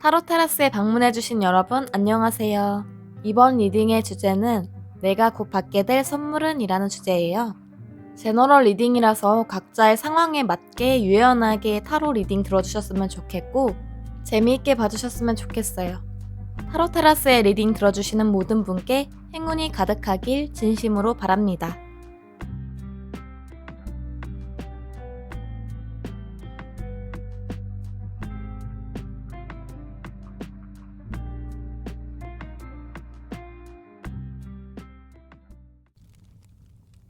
타로 테라스에 방문해주신 여러분 안녕하세요. 이번 리딩의 주제는 내가 곧 받게 될 선물은 이라는 주제예요. 제너럴 리딩이라서 각자의 상황에 맞게 유연하게 타로 리딩 들어주셨으면 좋겠고 재미있게 봐주셨으면 좋겠어요. 타로 테라스에 리딩 들어주시는 모든 분께 행운이 가득하길 진심으로 바랍니다.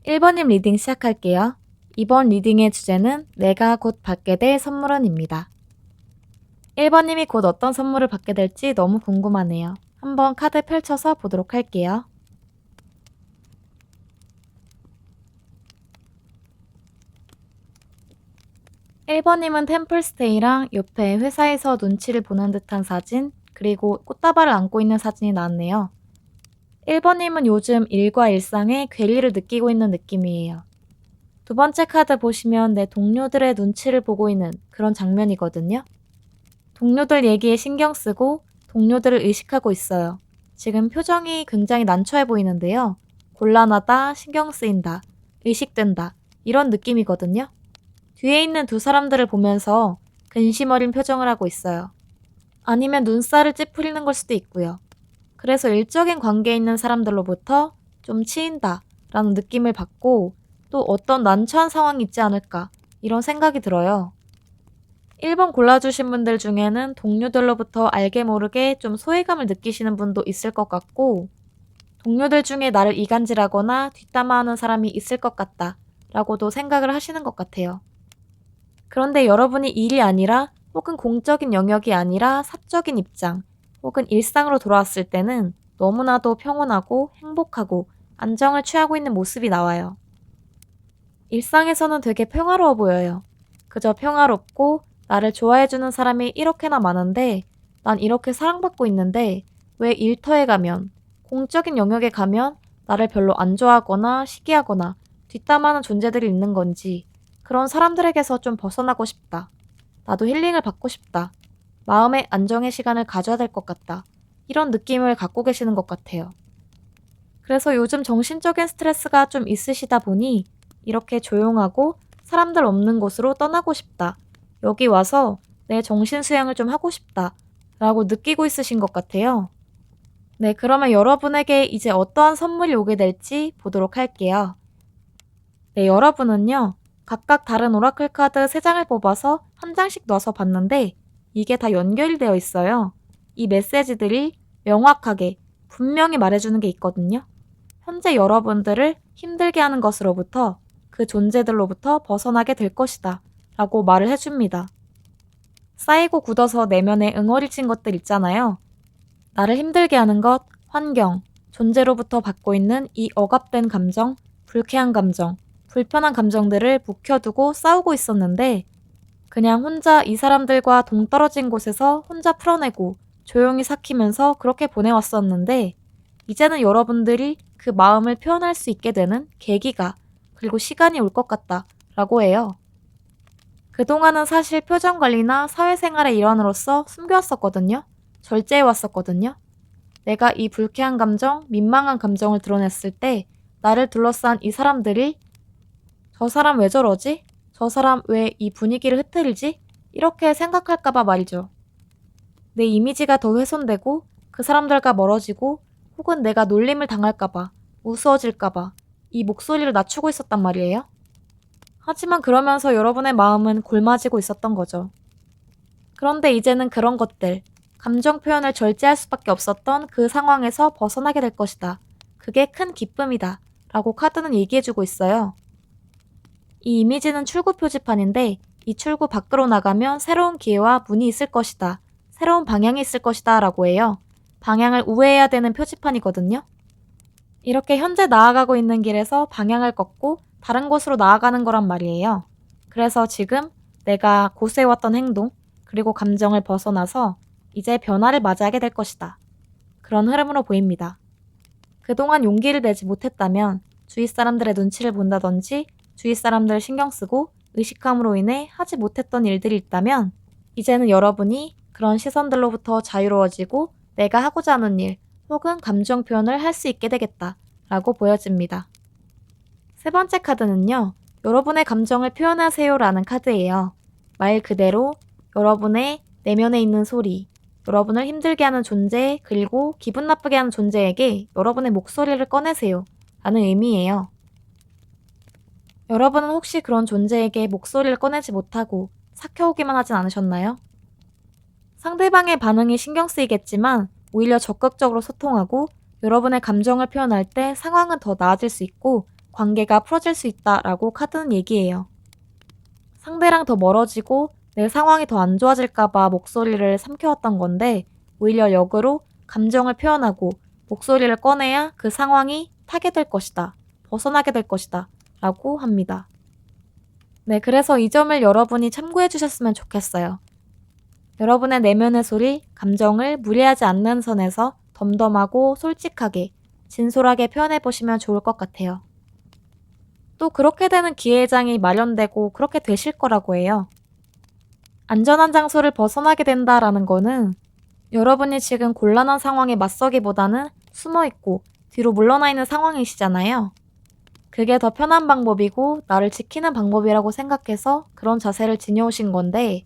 1번님 리딩 시작할게요. 이번 리딩의 주제는 내가 곧 받게 될 선물은입니다. 1번님이 곧 어떤 선물을 받게 될지 너무 궁금하네요. 한번 카드 펼쳐서 보도록 할게요. (1번님은) 템플스테이랑 옆에 회사에서 눈치를 보는 듯한 사진, 그리고 꽃다발을 안고 있는 사진이 나왔네요. 1번님은 요즘 일과 일상에 괴리를 느끼고 있는 느낌이에요. 두 번째 카드 보시면 내 동료들의 눈치를 보고 있는 그런 장면이거든요. 동료들 얘기에 신경 쓰고 동료들을 의식하고 있어요. 지금 표정이 굉장히 난처해 보이는데요. 곤란하다, 신경 쓰인다, 의식된다, 이런 느낌이거든요. 뒤에 있는 두 사람들을 보면서 근심 어린 표정을 하고 있어요. 아니면 눈살을 찌푸리는 걸 수도 있고요. 그래서 일적인 관계에 있는 사람들로부터 좀 치인다 라는 느낌을 받고 또 어떤 난처한 상황이 있지 않을까 이런 생각이 들어요. 1번 골라주신 분들 중에는 동료들로부터 알게 모르게 좀 소외감을 느끼시는 분도 있을 것 같고 동료들 중에 나를 이간질하거나 뒷담화하는 사람이 있을 것 같다 라고도 생각을 하시는 것 같아요. 그런데 여러분이 일이 아니라 혹은 공적인 영역이 아니라 사적인 입장 혹은 일상으로 돌아왔을 때는 너무나도 평온하고 행복하고 안정을 취하고 있는 모습이 나와요. 일상에서는 되게 평화로워 보여요. 그저 평화롭고 나를 좋아해주는 사람이 이렇게나 많은데 난 이렇게 사랑받고 있는데 왜 일터에 가면 공적인 영역에 가면 나를 별로 안 좋아하거나 시기하거나 뒷담화하는 존재들이 있는 건지 그런 사람들에게서 좀 벗어나고 싶다. 나도 힐링을 받고 싶다. 마음의 안정의 시간을 가져야 될 것 같다. 이런 느낌을 갖고 계시는 것 같아요. 그래서 요즘 정신적인 스트레스가 좀 있으시다 보니 이렇게 조용하고 사람들 없는 곳으로 떠나고 싶다. 여기 와서 내 정신 수양을 좀 하고 싶다. 라고 느끼고 있으신 것 같아요. 네, 그러면 여러분에게 이제 어떠한 선물이 오게 될지 보도록 할게요. 네, 여러분은요. 각각 다른 오라클 카드 3장을 뽑아서 한 장씩 넣어서 봤는데 이게 다 연결이 되어 있어요. 이 메시지들이 명확하게 분명히 말해주는 게 있거든요. 현재 여러분들을 힘들게 하는 것으로부터 그 존재들로부터 벗어나게 될 것이다 라고 말을 해줍니다. 쌓이고 굳어서 내면에 응어리 친 것들 있잖아요. 나를 힘들게 하는 것, 환경, 존재로부터 받고 있는 이 억압된 감정, 불쾌한 감정, 불편한 감정들을 묵혀두고 싸우고 있었는데 그냥 혼자 이 사람들과 동떨어진 곳에서 혼자 풀어내고 조용히 삭히면서 그렇게 보내왔었는데 이제는 여러분들이 그 마음을 표현할 수 있게 되는 계기가 그리고 시간이 올 것 같다 라고 해요. 그동안은 사실 표정관리나 사회생활의 일환으로서 숨겨왔었거든요. 절제해왔었거든요. 내가 이 불쾌한 감정, 민망한 감정을 드러냈을 때 나를 둘러싼 이 사람들이 저 사람 왜 저러지? 저 사람 왜 이 분위기를 흐트리지? 이렇게 생각할까봐 말이죠. 내 이미지가 더 훼손되고 그 사람들과 멀어지고 혹은 내가 놀림을 당할까봐, 우스워질까봐 이 목소리를 낮추고 있었단 말이에요. 하지만 그러면서 여러분의 마음은 골마지고 있었던 거죠. 그런데 이제는 그런 것들, 감정 표현을 절제할 수밖에 없었던 그 상황에서 벗어나게 될 것이다. 그게 큰 기쁨이다. 라고 카드는 얘기해주고 있어요. 이 이미지는 출구 표지판인데 이 출구 밖으로 나가면 새로운 기회와 문이 있을 것이다. 새로운 방향이 있을 것이다. 라고 해요. 방향을 우회해야 되는 표지판이거든요. 이렇게 현재 나아가고 있는 길에서 방향을 꺾고 다른 곳으로 나아가는 거란 말이에요. 그래서 지금 내가 고수해왔던 행동, 그리고 감정을 벗어나서 이제 변화를 맞이하게 될 것이다. 그런 흐름으로 보입니다. 그동안 용기를 내지 못했다면 주위 사람들의 눈치를 본다든지 주위 사람들을 신경 쓰고 의식함으로 인해 하지 못했던 일들이 있다면 이제는 여러분이 그런 시선들로부터 자유로워지고 내가 하고자 하는 일 혹은 감정 표현을 할 수 있게 되겠다 라고 보여집니다. 세 번째 카드는요. 여러분의 감정을 표현하세요 라는 카드예요. 말 그대로 여러분의 내면에 있는 소리, 여러분을 힘들게 하는 존재, 그리고 기분 나쁘게 하는 존재에게 여러분의 목소리를 꺼내세요 라는 의미예요. 여러분은 혹시 그런 존재에게 목소리를 꺼내지 못하고 삭혀오기만 하진 않으셨나요? 상대방의 반응이 신경 쓰이겠지만 오히려 적극적으로 소통하고 여러분의 감정을 표현할 때 상황은 더 나아질 수 있고 관계가 풀어질 수 있다라고 카드는 얘기해요. 상대랑 더 멀어지고 내 상황이 더 안 좋아질까봐 목소리를 삼켜왔던 건데 오히려 역으로 감정을 표현하고 목소리를 꺼내야 그 상황이 타게 될 것이다. 벗어나게 될 것이다. 라고 합니다. 네, 그래서 이 점을 여러분이 참고해 주셨으면 좋겠어요. 여러분의 내면의 소리, 감정을 무리하지 않는 선에서 덤덤하고 솔직하게, 진솔하게 표현해 보시면 좋을 것 같아요. 또 그렇게 되는 기회장이 마련되고 그렇게 되실 거라고 해요. 안전한 장소를 벗어나게 된다라는 거는 여러분이 지금 곤란한 상황에 맞서기보다는 숨어있고 뒤로 물러나 있는 상황이시잖아요. 그게 더 편한 방법이고 나를 지키는 방법이라고 생각해서 그런 자세를 지녀오신 건데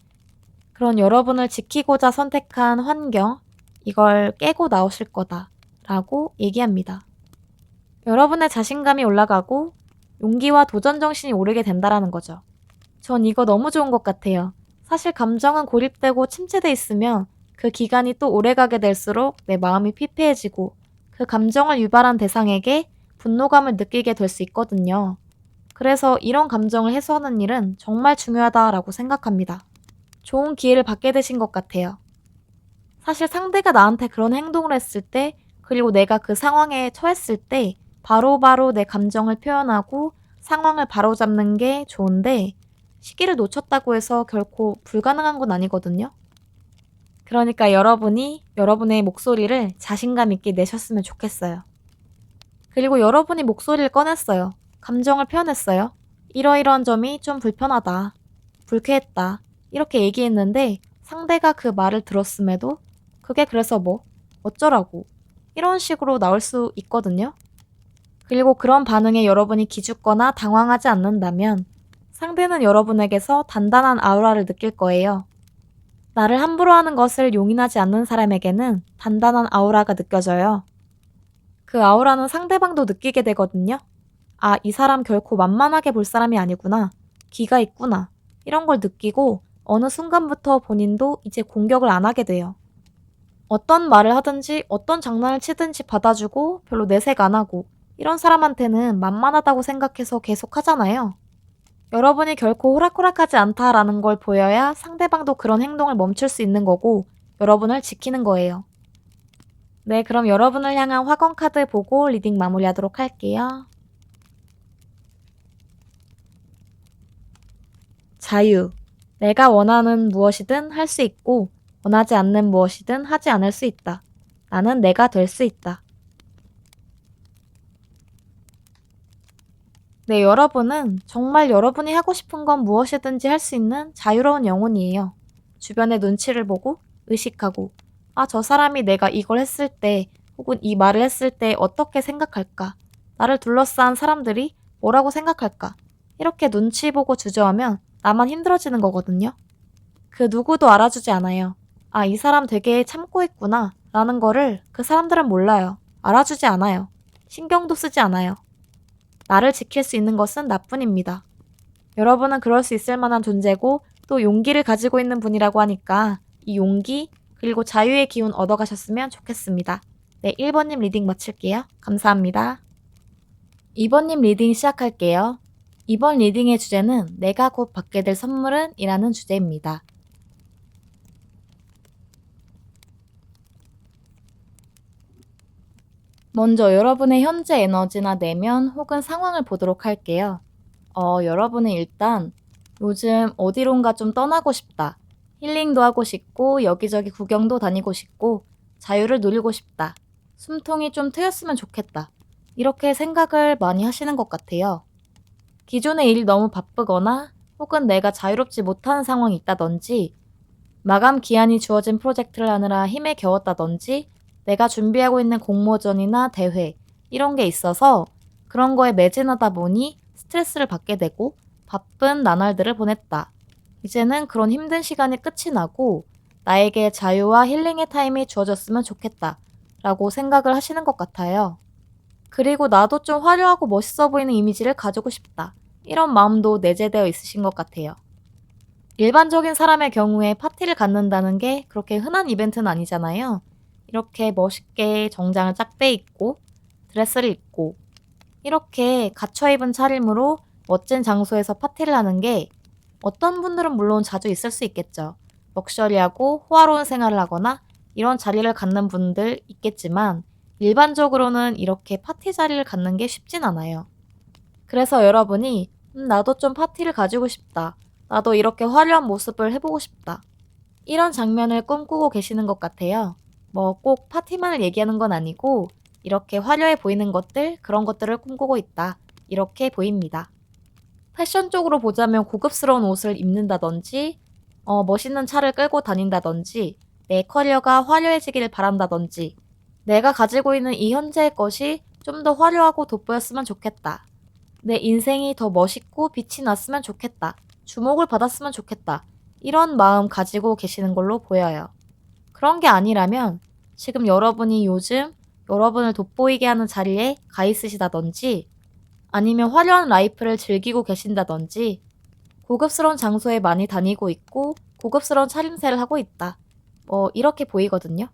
그런 여러분을 지키고자 선택한 환경, 이걸 깨고 나오실 거다 라고 얘기합니다. 여러분의 자신감이 올라가고 용기와 도전 정신이 오르게 된다라는 거죠. 전 이거 너무 좋은 것 같아요. 사실 감정은 고립되고 침체돼 있으면 그 기간이 또 오래가게 될수록 내 마음이 피폐해지고 그 감정을 유발한 대상에게 분노감을 느끼게 될 수 있거든요. 그래서 이런 감정을 해소하는 일은 정말 중요하다라고 생각합니다. 좋은 기회를 받게 되신 것 같아요. 사실 상대가 나한테 그런 행동을 했을 때, 그리고 내가 그 상황에 처했을 때, 바로바로 내 감정을 표현하고 상황을 바로잡는 게 좋은데, 시기를 놓쳤다고 해서 결코 불가능한 건 아니거든요. 그러니까 여러분이 여러분의 목소리를 자신감 있게 내셨으면 좋겠어요. 그리고 여러분이 목소리를 꺼냈어요. 감정을 표현했어요. 이러이러한 점이 좀 불편하다. 불쾌했다. 이렇게 얘기했는데 상대가 그 말을 들었음에도 그게 그래서 뭐? 어쩌라고? 이런 식으로 나올 수 있거든요. 그리고 그런 반응에 여러분이 기죽거나 당황하지 않는다면 상대는 여러분에게서 단단한 아우라를 느낄 거예요. 나를 함부로 하는 것을 용인하지 않는 사람에게는 단단한 아우라가 느껴져요. 그 아우라는 상대방도 느끼게 되거든요. 아, 이 사람 결코 만만하게 볼 사람이 아니구나. 기가 있구나. 이런 걸 느끼고 어느 순간부터 본인도 이제 공격을 안 하게 돼요. 어떤 말을 하든지 어떤 장난을 치든지 받아주고 별로 내색 안 하고 이런 사람한테는 만만하다고 생각해서 계속 하잖아요. 여러분이 결코 호락호락하지 않다라는 걸 보여야 상대방도 그런 행동을 멈출 수 있는 거고 여러분을 지키는 거예요. 네, 그럼 여러분을 향한 화건 카드 보고 리딩 마무리하도록 할게요. 자유. 내가 원하는 무엇이든 할 수 있고 원하지 않는 무엇이든 하지 않을 수 있다. 나는 내가 될 수 있다. 네, 여러분은 정말 여러분이 하고 싶은 건 무엇이든지 할 수 있는 자유로운 영혼이에요. 주변의 눈치를 보고 의식하고 아, 저 사람이 내가 이걸 했을 때 혹은 이 말을 했을 때 어떻게 생각할까? 나를 둘러싼 사람들이 뭐라고 생각할까? 이렇게 눈치 보고 주저하면 나만 힘들어지는 거거든요. 그 누구도 알아주지 않아요. 아, 이 사람 되게 참고 있구나 라는 거를 그 사람들은 몰라요. 알아주지 않아요. 신경도 쓰지 않아요. 나를 지킬 수 있는 것은 나뿐입니다. 여러분은 그럴 수 있을 만한 존재고 또 용기를 가지고 있는 분이라고 하니까 이 용기 그리고 자유의 기운 얻어가셨으면 좋겠습니다. 네, 1번님 리딩 마칠게요. 감사합니다. 2번님 리딩 시작할게요. 이번 리딩의 주제는 내가 곧 받게 될 선물은? 이라는 주제입니다. 먼저 여러분의 현재 에너지나 내면 혹은 상황을 보도록 할게요. 여러분은 일단 요즘 어디론가 좀 떠나고 싶다. 힐링도 하고 싶고 여기저기 구경도 다니고 싶고 자유를 누리고 싶다. 숨통이 좀 트였으면 좋겠다. 이렇게 생각을 많이 하시는 것 같아요. 기존의 일이 너무 바쁘거나 혹은 내가 자유롭지 못한 상황이 있다든지 마감 기한이 주어진 프로젝트를 하느라 힘에 겨웠다든지 내가 준비하고 있는 공모전이나 대회 이런 게 있어서 그런 거에 매진하다 보니 스트레스를 받게 되고 바쁜 나날들을 보냈다. 이제는 그런 힘든 시간이 끝이 나고 나에게 자유와 힐링의 타임이 주어졌으면 좋겠다 라고 생각을 하시는 것 같아요. 그리고 나도 좀 화려하고 멋있어 보이는 이미지를 가지고 싶다. 이런 마음도 내재되어 있으신 것 같아요. 일반적인 사람의 경우에 파티를 갖는다는 게 그렇게 흔한 이벤트는 아니잖아요. 이렇게 멋있게 정장을 쫙 빼입고 드레스를 입고 이렇게 갖춰 입은 차림으로 멋진 장소에서 파티를 하는 게 어떤 분들은 물론 자주 있을 수 있겠죠. 럭셔리하고 호화로운 생활을 하거나 이런 자리를 갖는 분들 있겠지만 일반적으로는 이렇게 파티 자리를 갖는 게 쉽진 않아요. 그래서 여러분이 나도 좀 파티를 가지고 싶다. 나도 이렇게 화려한 모습을 해보고 싶다. 이런 장면을 꿈꾸고 계시는 것 같아요. 뭐 꼭 파티만을 얘기하는 건 아니고 이렇게 화려해 보이는 것들, 그런 것들을 꿈꾸고 있다. 이렇게 보입니다. 패션 쪽으로 보자면 고급스러운 옷을 입는다든지, 멋있는 차를 끌고 다닌다든지, 내 커리어가 화려해지길 바란다든지, 내가 가지고 있는 이 현재의 것이 좀 더 화려하고 돋보였으면 좋겠다. 내 인생이 더 멋있고 빛이 났으면 좋겠다. 주목을 받았으면 좋겠다. 이런 마음 가지고 계시는 걸로 보여요. 그런 게 아니라면 지금 여러분이 요즘 여러분을 돋보이게 하는 자리에 가 있으시다든지 아니면 화려한 라이프를 즐기고 계신다든지 고급스러운 장소에 많이 다니고 있고 고급스러운 차림새를 하고 있다. 이렇게 보이거든요.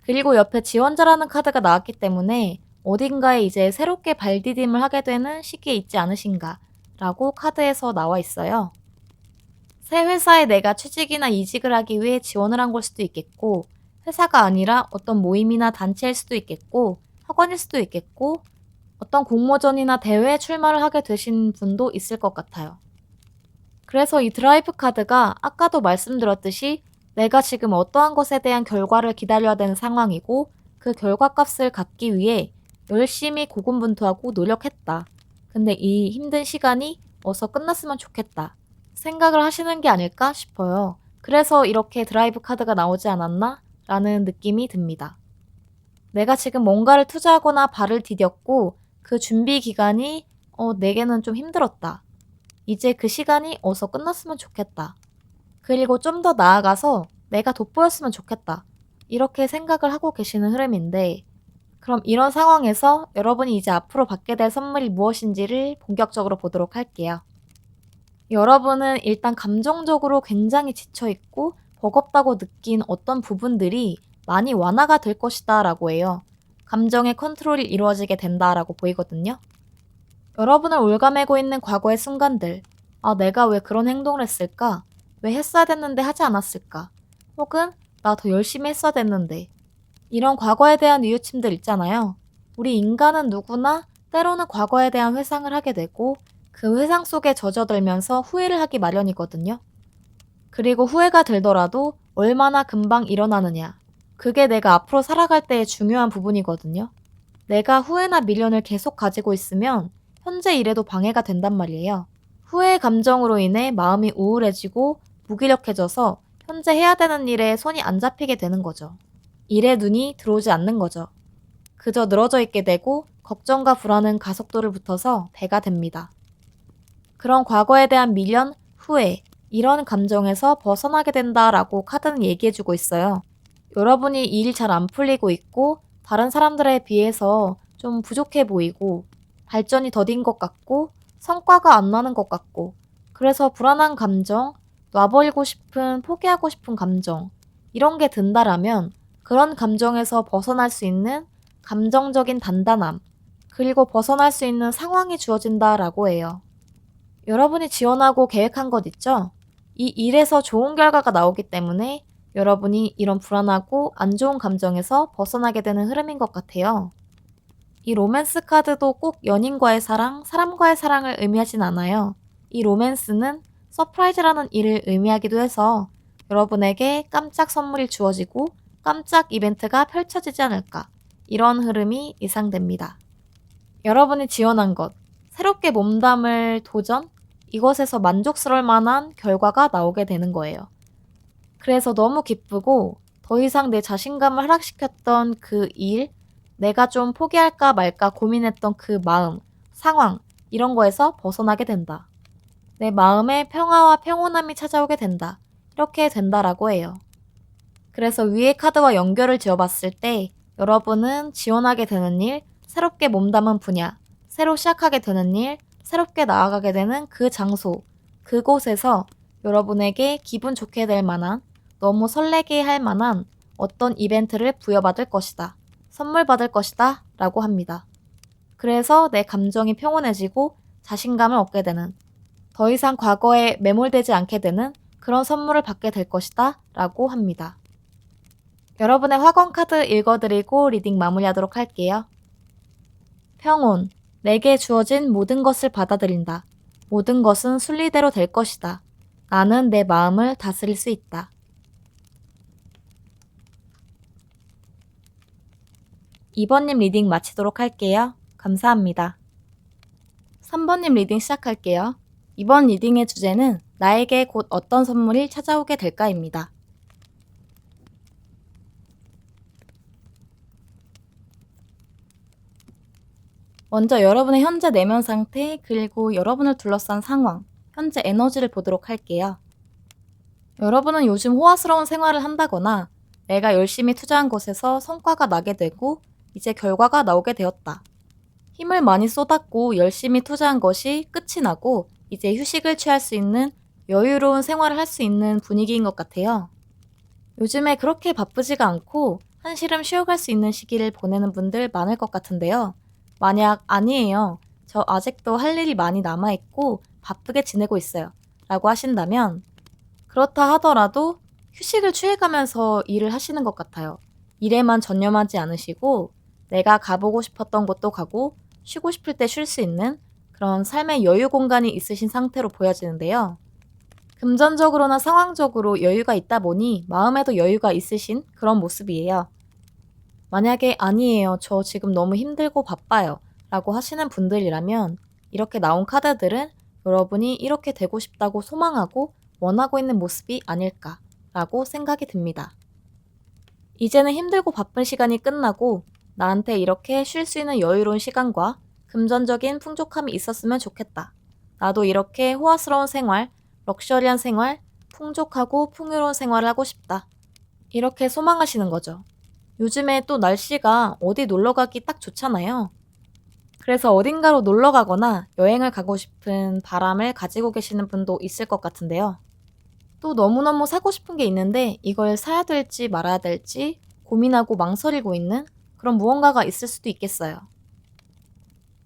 그리고 옆에 지원자라는 카드가 나왔기 때문에 어딘가에 이제 새롭게 발디딤을 하게 되는 시기에 있지 않으신가 라고 카드에서 나와 있어요. 새 회사에 내가 취직이나 이직을 하기 위해 지원을 한 걸 수도 있겠고 회사가 아니라 어떤 모임이나 단체일 수도 있겠고 학원일 수도 있겠고 어떤 공모전이나 대회에 출마를 하게 되신 분도 있을 것 같아요. 그래서 이 드라이브 카드가 아까도 말씀드렸듯이 내가 지금 어떠한 것에 대한 결과를 기다려야 되는 상황이고 그 결과값을 갖기 위해 열심히 고군분투하고 노력했다. 근데 이 힘든 시간이 어서 끝났으면 좋겠다. 생각을 하시는 게 아닐까 싶어요. 그래서 이렇게 드라이브 카드가 나오지 않았나? 라는 느낌이 듭니다. 내가 지금 뭔가를 투자하거나 발을 디뎠고 그 준비 기간이 내게는 좀 힘들었다. 이제 그 시간이 어서 끝났으면 좋겠다. 그리고 좀 더 나아가서 내가 돋보였으면 좋겠다. 이렇게 생각을 하고 계시는 흐름인데 그럼 이런 상황에서 여러분이 이제 앞으로 받게 될 선물이 무엇인지를 본격적으로 보도록 할게요. 여러분은 일단 감정적으로 굉장히 지쳐있고 버겁다고 느낀 어떤 부분들이 많이 완화가 될 것이다 라고 해요. 감정의 컨트롤이 이루어지게 된다 라고 보이거든요. 여러분을 올가매고 있는 과거의 순간들, 내가 왜 그런 행동을 했을까? 왜 했어야 됐는데 하지 않았을까? 혹은 나 더 열심히 했어야 됐는데. 이런 과거에 대한 뉘우침들 있잖아요. 우리 인간은 누구나 때로는 과거에 대한 회상을 하게 되고 그 회상 속에 젖어들면서 후회를 하기 마련이거든요. 그리고 후회가 들더라도 얼마나 금방 일어나느냐. 그게 내가 앞으로 살아갈 때의 중요한 부분이거든요. 내가 후회나 미련을 계속 가지고 있으면 현재 일에도 방해가 된단 말이에요. 후회의 감정으로 인해 마음이 우울해지고 무기력해져서 현재 해야 되는 일에 손이 안 잡히게 되는 거죠. 일에 눈이 들어오지 않는 거죠. 그저 늘어져 있게 되고 걱정과 불안은 가속도를 붙어서 배가 됩니다. 그런 과거에 대한 미련, 후회, 이런 감정에서 벗어나게 된다라고 카드는 얘기해주고 있어요. 여러분이 일이 잘 안 풀리고 있고 다른 사람들에 비해서 좀 부족해 보이고 발전이 더딘 것 같고 성과가 안 나는 것 같고 그래서 불안한 감정, 놔버리고 싶은, 포기하고 싶은 감정 이런 게 든다라면 그런 감정에서 벗어날 수 있는 감정적인 단단함 그리고 벗어날 수 있는 상황이 주어진다라고 해요. 여러분이 지원하고 계획한 것 있죠? 이 일에서 좋은 결과가 나오기 때문에 여러분이 이런 불안하고 안 좋은 감정에서 벗어나게 되는 흐름인 것 같아요. 이 로맨스 카드도 꼭 연인과의 사랑, 사람과의 사랑을 의미하진 않아요. 이 로맨스는 서프라이즈라는 일을 의미하기도 해서 여러분에게 깜짝 선물이 주어지고 깜짝 이벤트가 펼쳐지지 않을까 이런 흐름이 예상됩니다. 여러분이 지원한 것, 새롭게 몸담을 도전, 이것에서 만족스러울 만한 결과가 나오게 되는 거예요. 그래서 너무 기쁘고 더 이상 내 자신감을 하락시켰던 그 일, 내가 좀 포기할까 말까 고민했던 그 마음, 상황, 이런 거에서 벗어나게 된다. 내 마음에 평화와 평온함이 찾아오게 된다. 이렇게 된다라고 해요. 그래서 위의 카드와 연결을 지어봤을 때 여러분은 지원하게 되는 일, 새롭게 몸담은 분야, 새로 시작하게 되는 일, 새롭게 나아가게 되는 그 장소, 그곳에서 여러분에게 기분 좋게 될 만한, 너무 설레게 할 만한 어떤 이벤트를 부여받을 것이다. 선물 받을 것이다. 라고 합니다. 그래서 내 감정이 평온해지고 자신감을 얻게 되는, 더 이상 과거에 매몰되지 않게 되는 그런 선물을 받게 될 것이다. 라고 합니다. 여러분의 화권 카드 읽어드리고 리딩 마무리하도록 할게요. 평온. 내게 주어진 모든 것을 받아들인다. 모든 것은 순리대로 될 것이다. 나는 내 마음을 다스릴 수 있다. 2번님 리딩 마치도록 할게요. 감사합니다. 3번님 리딩 시작할게요. 이번 리딩의 주제는 나에게 곧 어떤 선물이 찾아오게 될까입니다. 먼저 여러분의 현재 내면 상태, 그리고 여러분을 둘러싼 상황, 현재 에너지를 보도록 할게요. 여러분은 요즘 호화스러운 생활을 한다거나 내가 열심히 투자한 것에서 성과가 나게 되고 이제 결과가 나오게 되었다. 힘을 많이 쏟았고 열심히 투자한 것이 끝이 나고 이제 휴식을 취할 수 있는 여유로운 생활을 할 수 있는 분위기인 것 같아요. 요즘에 그렇게 바쁘지가 않고 한시름 쉬어갈 수 있는 시기를 보내는 분들 많을 것 같은데요. 만약 아니에요. 저 아직도 할 일이 많이 남아있고 바쁘게 지내고 있어요. 라고 하신다면 그렇다 하더라도 휴식을 취해가면서 일을 하시는 것 같아요. 일에만 전념하지 않으시고 내가 가보고 싶었던 곳도 가고 쉬고 싶을 때 쉴 수 있는 그런 삶의 여유 공간이 있으신 상태로 보여지는데요. 금전적으로나 상황적으로 여유가 있다 보니 마음에도 여유가 있으신 그런 모습이에요. 만약에 아니에요. 저 지금 너무 힘들고 바빠요. 라고 하시는 분들이라면 이렇게 나온 카드들은 여러분이 이렇게 되고 싶다고 소망하고 원하고 있는 모습이 아닐까 라고 생각이 듭니다. 이제는 힘들고 바쁜 시간이 끝나고 나한테 이렇게 쉴 수 있는 여유로운 시간과 금전적인 풍족함이 있었으면 좋겠다. 나도 이렇게 호화스러운 생활, 럭셔리한 생활, 풍족하고 풍요로운 생활을 하고 싶다. 이렇게 소망하시는 거죠. 요즘에 또 날씨가 어디 놀러 가기 딱 좋잖아요. 그래서 어딘가로 놀러 가거나 여행을 가고 싶은 바람을 가지고 계시는 분도 있을 것 같은데요. 또 너무너무 사고 싶은 게 있는데 이걸 사야 될지 말아야 될지 고민하고 망설이고 있는 그런 무언가가 있을 수도 있겠어요.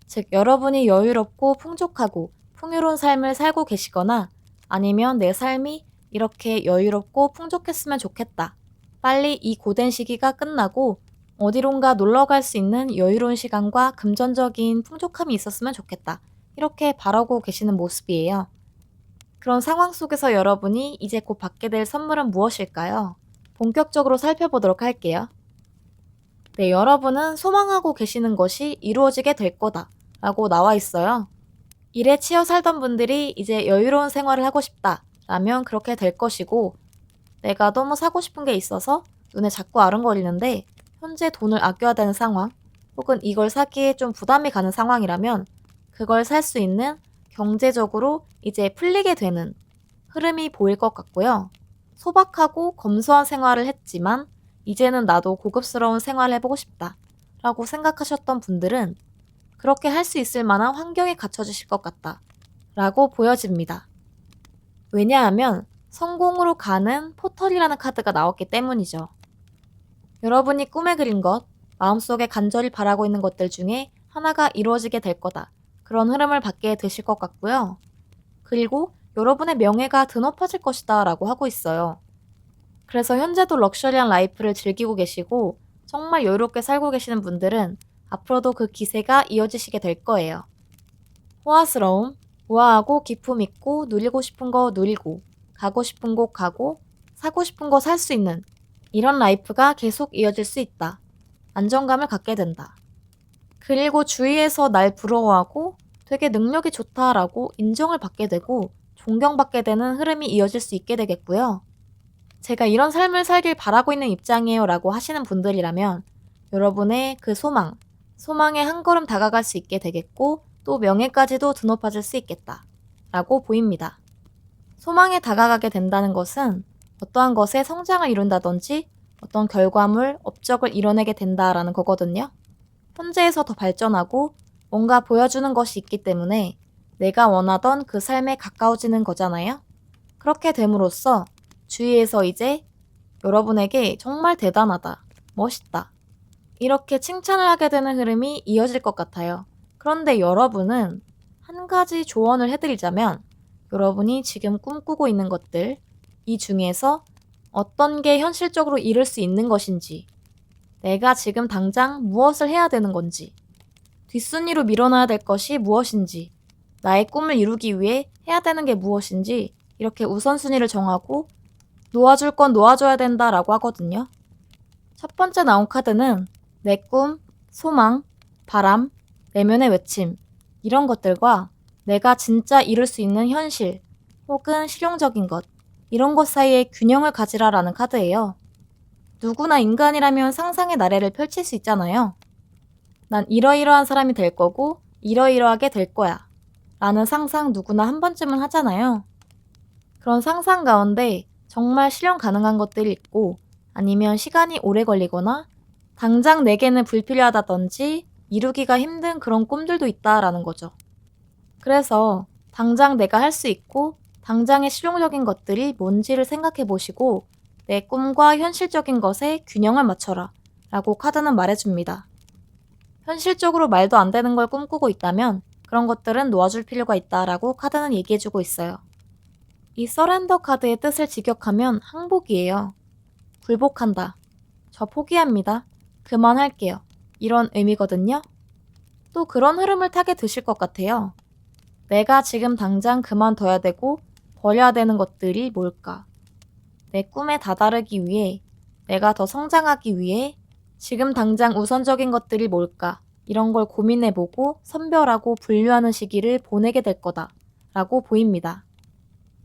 즉, 여러분이 여유롭고 풍족하고 풍요로운 삶을 살고 계시거나 아니면 내 삶이 이렇게 여유롭고 풍족했으면 좋겠다. 빨리 이 고된 시기가 끝나고 어디론가 놀러 갈 수 있는 여유로운 시간과 금전적인 풍족함이 있었으면 좋겠다. 이렇게 바라고 계시는 모습이에요. 그런 상황 속에서 여러분이 이제 곧 받게 될 선물은 무엇일까요? 본격적으로 살펴보도록 할게요. 네, 여러분은 소망하고 계시는 것이 이루어지게 될 거다 라고 나와 있어요. 일에 치여 살던 분들이 이제 여유로운 생활을 하고 싶다 라면 그렇게 될 것이고, 내가 너무 사고 싶은 게 있어서 눈에 자꾸 아른거리는데 현재 돈을 아껴야 되는 상황, 혹은 이걸 사기에 좀 부담이 가는 상황이라면 그걸 살 수 있는 경제적으로 이제 풀리게 되는 흐름이 보일 것 같고요. 소박하고 검소한 생활을 했지만 이제는 나도 고급스러운 생활을 해보고 싶다 라고 생각하셨던 분들은 그렇게 할 수 있을 만한 환경이 갖춰지실 것 같다 라고 보여집니다. 왜냐하면 성공으로 가는 포털이라는 카드가 나왔기 때문이죠. 여러분이 꿈에 그린 것, 마음속에 간절히 바라고 있는 것들 중에 하나가 이루어지게 될 거다. 그런 흐름을 받게 되실 것 같고요. 그리고 여러분의 명예가 드높아질 것이다 라고 하고 있어요. 그래서 현재도 럭셔리한 라이프를 즐기고 계시고 정말 여유롭게 살고 계시는 분들은 앞으로도 그 기세가 이어지시게 될 거예요. 호화스러움, 우아하고 기품 있고 누리고 싶은 거 누리고 가고 싶은 곳 가고 사고 싶은 거 살 수 있는 이런 라이프가 계속 이어질 수 있다. 안정감을 갖게 된다. 그리고 주위에서 날 부러워하고 되게 능력이 좋다라고 인정을 받게 되고 존경받게 되는 흐름이 이어질 수 있게 되겠고요. 제가 이런 삶을 살길 바라고 있는 입장이에요 라고 하시는 분들이라면 여러분의 그 소망에 한 걸음 다가갈 수 있게 되겠고 또 명예까지도 드높아질 수 있겠다 라고 보입니다. 소망에 다가가게 된다는 것은 어떠한 것에 성장을 이룬다든지 어떤 결과물, 업적을 이뤄내게 된다라는 거거든요. 현재에서 더 발전하고 뭔가 보여주는 것이 있기 때문에 내가 원하던 그 삶에 가까워지는 거잖아요. 그렇게 됨으로써 주위에서 이제 여러분에게 정말 대단하다, 멋있다, 이렇게 칭찬을 하게 되는 흐름이 이어질 것 같아요. 그런데 여러분은 한 가지 조언을 해드리자면 여러분이 지금 꿈꾸고 있는 것들, 이 중에서 어떤 게 현실적으로 이룰 수 있는 것인지, 내가 지금 당장 무엇을 해야 되는 건지, 뒷순위로 밀어놔야 될 것이 무엇인지, 나의 꿈을 이루기 위해 해야 되는 게 무엇인지 이렇게 우선순위를 정하고 놓아줄 건 놓아줘야 된다라고 하거든요. 첫 번째 나온 카드는 내 꿈, 소망, 바람, 내면의 외침 이런 것들과 내가 진짜 이룰 수 있는 현실 혹은 실용적인 것 이런 것 사이에 균형을 가지라라는 카드예요. 누구나 인간이라면 상상의 나래를 펼칠 수 있잖아요. 난 이러이러한 사람이 될 거고 이러이러하게 될 거야 라는 상상 누구나 한 번쯤은 하잖아요. 그런 상상 가운데 정말 실현 가능한 것들이 있고 아니면 시간이 오래 걸리거나 당장 내게는 불필요하다든지 이루기가 힘든 그런 꿈들도 있다라는 거죠. 그래서 당장 내가 할 수 있고 당장의 실용적인 것들이 뭔지를 생각해 보시고 내 꿈과 현실적인 것에 균형을 맞춰라 라고 카드는 말해줍니다. 현실적으로 말도 안 되는 걸 꿈꾸고 있다면 그런 것들은 놓아줄 필요가 있다라고 카드는 얘기해주고 있어요. 이 서렌더 카드의 뜻을 직역하면 항복이에요. 굴복한다. 저 포기합니다. 그만할게요. 이런 의미거든요. 또 그런 흐름을 타게 되실 것 같아요. 내가 지금 당장 그만둬야 되고 버려야 되는 것들이 뭘까? 내 꿈에 다다르기 위해, 내가 더 성장하기 위해 지금 당장 우선적인 것들이 뭘까? 이런 걸 고민해보고 선별하고 분류하는 시기를 보내게 될 거다 라고 보입니다.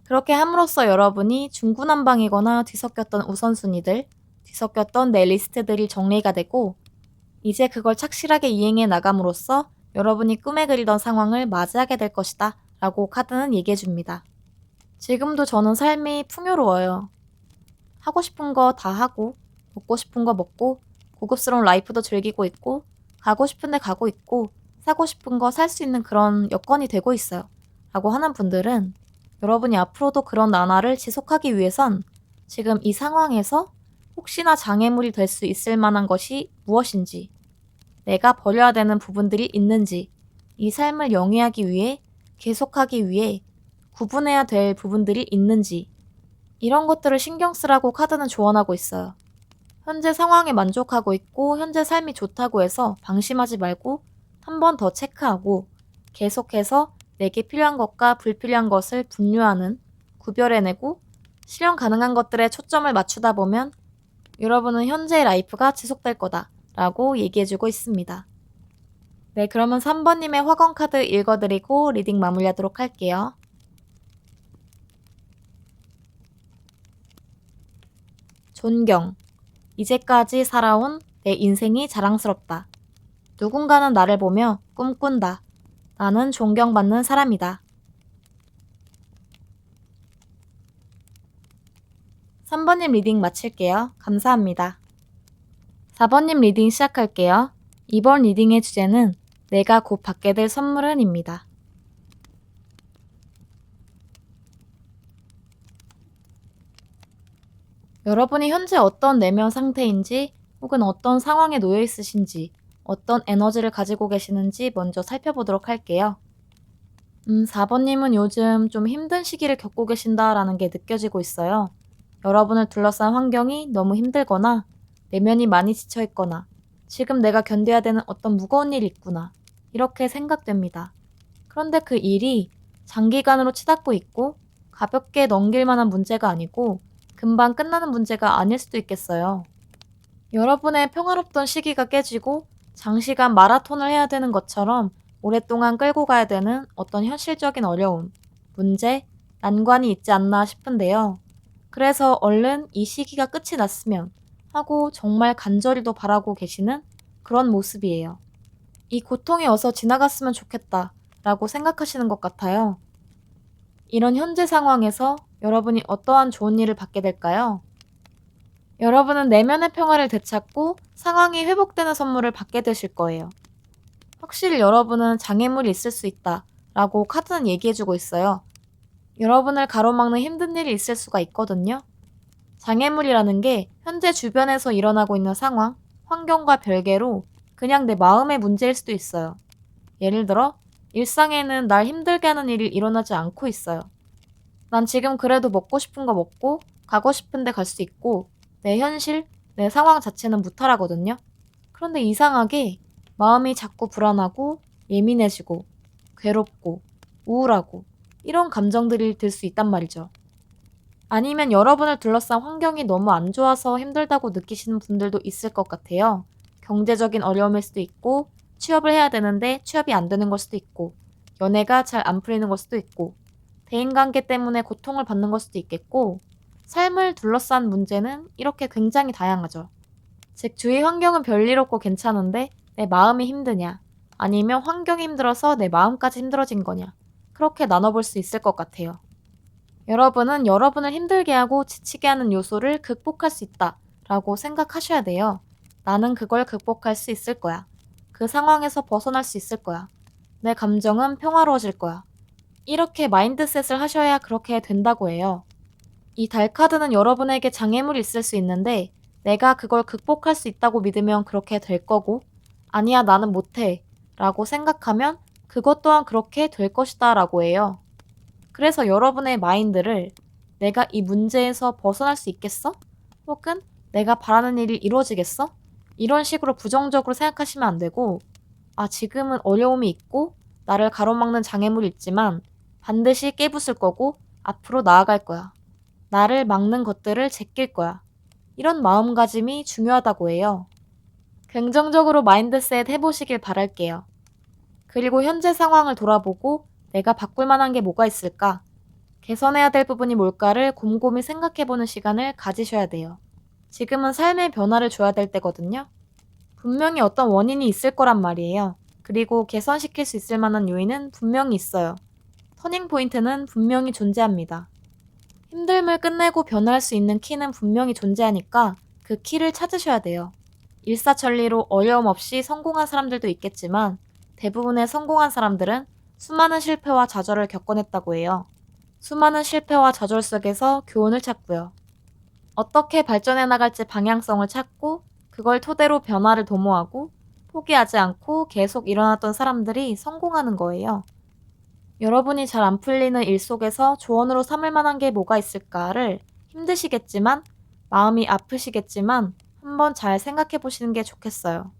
그렇게 함으로써 여러분이 중구난방이거나 뒤섞였던 우선순위들, 뒤섞였던 내 리스트들이 정리가 되고 이제 그걸 착실하게 이행해 나감으로써 여러분이 꿈에 그리던 상황을 맞이하게 될 것이다 라고 카드는 얘기해 줍니다. 지금도 저는 삶이 풍요로워요. 하고 싶은 거 다 하고 먹고 싶은 거 먹고 고급스러운 라이프도 즐기고 있고 가고 싶은 데 가고 있고 사고 싶은 거 살 수 있는 그런 여건이 되고 있어요 라고 하는 분들은 여러분이 앞으로도 그런 나날을 지속하기 위해선 지금 이 상황에서 혹시나 장애물이 될 수 있을 만한 것이 무엇인지, 내가 버려야 되는 부분들이 있는지, 이 삶을 영위하기 위해, 계속하기 위해 구분해야 될 부분들이 있는지, 이런 것들을 신경 쓰라고 카드는 조언하고 있어요. 현재 상황에 만족하고 있고 현재 삶이 좋다고 해서 방심하지 말고 한 번 더 체크하고 계속해서 내게 필요한 것과 불필요한 것을 분류하는, 구별해내고 실현 가능한 것들에 초점을 맞추다 보면 여러분은 현재의 라이프가 지속될 거다 라고 얘기해주고 있습니다. 네, 그러면 3번님의 화건 카드 읽어드리고 리딩 마무리하도록 할게요. 존경. 이제까지 살아온 내 인생이 자랑스럽다. 누군가는 나를 보며 꿈꾼다. 나는 존경받는 사람이다. 3번님 리딩 마칠게요. 감사합니다. 4번님 리딩 시작할게요. 이번 리딩의 주제는 내가 곧 받게 될 선물은 입니다. 여러분이 현재 어떤 내면 상태인지 혹은 어떤 상황에 놓여 있으신지 어떤 에너지를 가지고 계시는지 먼저 살펴보도록 할게요. 4번님은 요즘 좀 힘든 시기를 겪고 계신다라는 게 느껴지고 있어요. 여러분을 둘러싼 환경이 너무 힘들거나 내면이 많이 지쳐있거나 지금 내가 견뎌야 되는 어떤 무거운 일이 있구나 이렇게 생각됩니다. 그런데 그 일이 장기간으로 치닫고 있고 가볍게 넘길 만한 문제가 아니고 금방 끝나는 문제가 아닐 수도 있겠어요. 여러분의 평화롭던 시기가 깨지고 장시간 마라톤을 해야 되는 것처럼 오랫동안 끌고 가야 되는 어떤 현실적인 어려움, 문제, 난관이 있지 않나 싶은데요. 그래서 얼른 이 시기가 끝이 났으면 하고 정말 간절히도 바라고 계시는 그런 모습이에요. 이 고통이 어서 지나갔으면 좋겠다 라고 생각하시는 것 같아요. 이런 현재 상황에서 여러분이 어떠한 좋은 일을 받게 될까요? 여러분은 내면의 평화를 되찾고 상황이 회복되는 선물을 받게 되실 거예요. 확실히 여러분은 장애물이 있을 수 있다 라고 카드는 얘기해주고 있어요. 여러분을 가로막는 힘든 일이 있을 수가 있거든요. 장애물이라는 게 현재 주변에서 일어나고 있는 상황, 환경과 별개로 그냥 내 마음의 문제일 수도 있어요. 예를 들어, 일상에는 날 힘들게 하는 일이 일어나지 않고 있어요. 난 지금 그래도 먹고 싶은 거 먹고, 가고 싶은 데 갈 수 있고, 내 현실, 내 상황 자체는 무탈하거든요. 그런데 이상하게 마음이 자꾸 불안하고, 예민해지고, 괴롭고, 우울하고, 이런 감정들이 들 수 있단 말이죠. 아니면 여러분을 둘러싼 환경이 너무 안 좋아서 힘들다고 느끼시는 분들도 있을 것 같아요. 경제적인 어려움일 수도 있고, 취업을 해야 되는데 취업이 안 되는 걸 수도 있고, 연애가 잘 안 풀리는 걸 수도 있고, 대인관계 때문에 고통을 받는 걸 수도 있겠고, 삶을 둘러싼 문제는 이렇게 굉장히 다양하죠. 즉, 주위 환경은 별일 없고 괜찮은데 내 마음이 힘드냐, 아니면 환경이 힘들어서 내 마음까지 힘들어진 거냐, 그렇게 나눠볼 수 있을 것 같아요. 여러분은 여러분을 힘들게 하고 지치게 하는 요소를 극복할 수 있다 라고 생각하셔야 돼요. 나는 그걸 극복할 수 있을 거야. 그 상황에서 벗어날 수 있을 거야. 내 감정은 평화로워질 거야. 이렇게 마인드셋을 하셔야 그렇게 된다고 해요. 이 달 카드는 여러분에게 장애물이 있을 수 있는데 내가 그걸 극복할 수 있다고 믿으면 그렇게 될 거고, 아니야 나는 못해 라고 생각하면 그것 또한 그렇게 될 것이다 라고 해요. 그래서 여러분의 마인드를 내가 이 문제에서 벗어날 수 있겠어? 혹은 내가 바라는 일이 이루어지겠어? 이런 식으로 부정적으로 생각하시면 안 되고, 지금은 어려움이 있고 나를 가로막는 장애물이 있지만 반드시 깨부술 거고 앞으로 나아갈 거야. 나를 막는 것들을 제낄 거야. 이런 마음가짐이 중요하다고 해요. 긍정적으로 마인드셋 해보시길 바랄게요. 그리고 현재 상황을 돌아보고 내가 바꿀 만한 게 뭐가 있을까? 개선해야 될 부분이 뭘까를 곰곰이 생각해보는 시간을 가지셔야 돼요. 지금은 삶의 변화를 줘야 될 때거든요. 분명히 어떤 원인이 있을 거란 말이에요. 그리고 개선시킬 수 있을 만한 요인은 분명히 있어요. 터닝 포인트는 분명히 존재합니다. 힘듦을 끝내고 변화할 수 있는 키는 분명히 존재하니까 그 키를 찾으셔야 돼요. 일사천리로 어려움 없이 성공한 사람들도 있겠지만 대부분의 성공한 사람들은 수많은 실패와 좌절을 겪어냈다고 해요. 수많은 실패와 좌절 속에서 교훈을 찾고요. 어떻게 발전해 나갈지 방향성을 찾고 그걸 토대로 변화를 도모하고 포기하지 않고 계속 일어났던 사람들이 성공하는 거예요. 여러분이 잘 안 풀리는 일 속에서 조언으로 삼을 만한 게 뭐가 있을까를 힘드시겠지만 마음이 아프시겠지만 한번 잘 생각해 보시는 게 좋겠어요.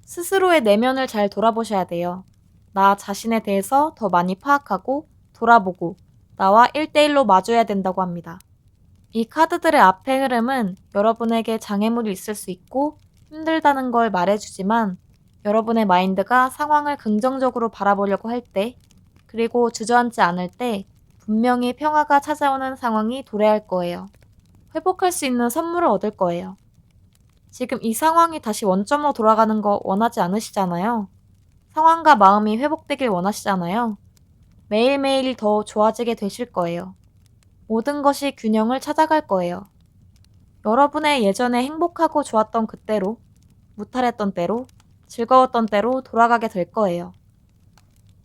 스스로의 내면을 잘 돌아보셔야 돼요. 나 자신에 대해서 더 많이 파악하고 돌아보고 나와 1대1로 마주해야 된다고 합니다. 이 카드들의 앞의 흐름은 여러분에게 장애물이 있을 수 있고 힘들다는 걸 말해주지만 여러분의 마인드가 상황을 긍정적으로 바라보려고 할 때, 그리고 주저앉지 않을 때 분명히 평화가 찾아오는 상황이 도래할 거예요. 회복할 수 있는 선물을 얻을 거예요. 지금 이 상황이 다시 원점으로 돌아가는 거 원하지 않으시잖아요. 상황과 마음이 회복되길 원하시잖아요. 매일매일이 더 좋아지게 되실 거예요. 모든 것이 균형을 찾아갈 거예요. 여러분의 예전에 행복하고 좋았던 그때로, 무탈했던 때로, 즐거웠던 때로 돌아가게 될 거예요.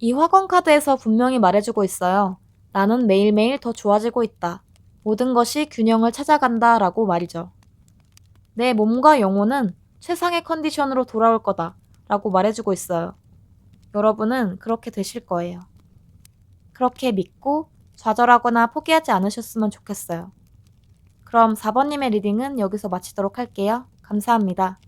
이 화권 카드에서 분명히 말해주고 있어요. 나는 매일매일 더 좋아지고 있다. 모든 것이 균형을 찾아간다 라고 말이죠. 내 몸과 영혼은 최상의 컨디션으로 돌아올 거다 라고 말해주고 있어요. 여러분은 그렇게 되실 거예요. 그렇게 믿고 좌절하거나 포기하지 않으셨으면 좋겠어요. 그럼 4번님의 리딩은 여기서 마치도록 할게요. 감사합니다.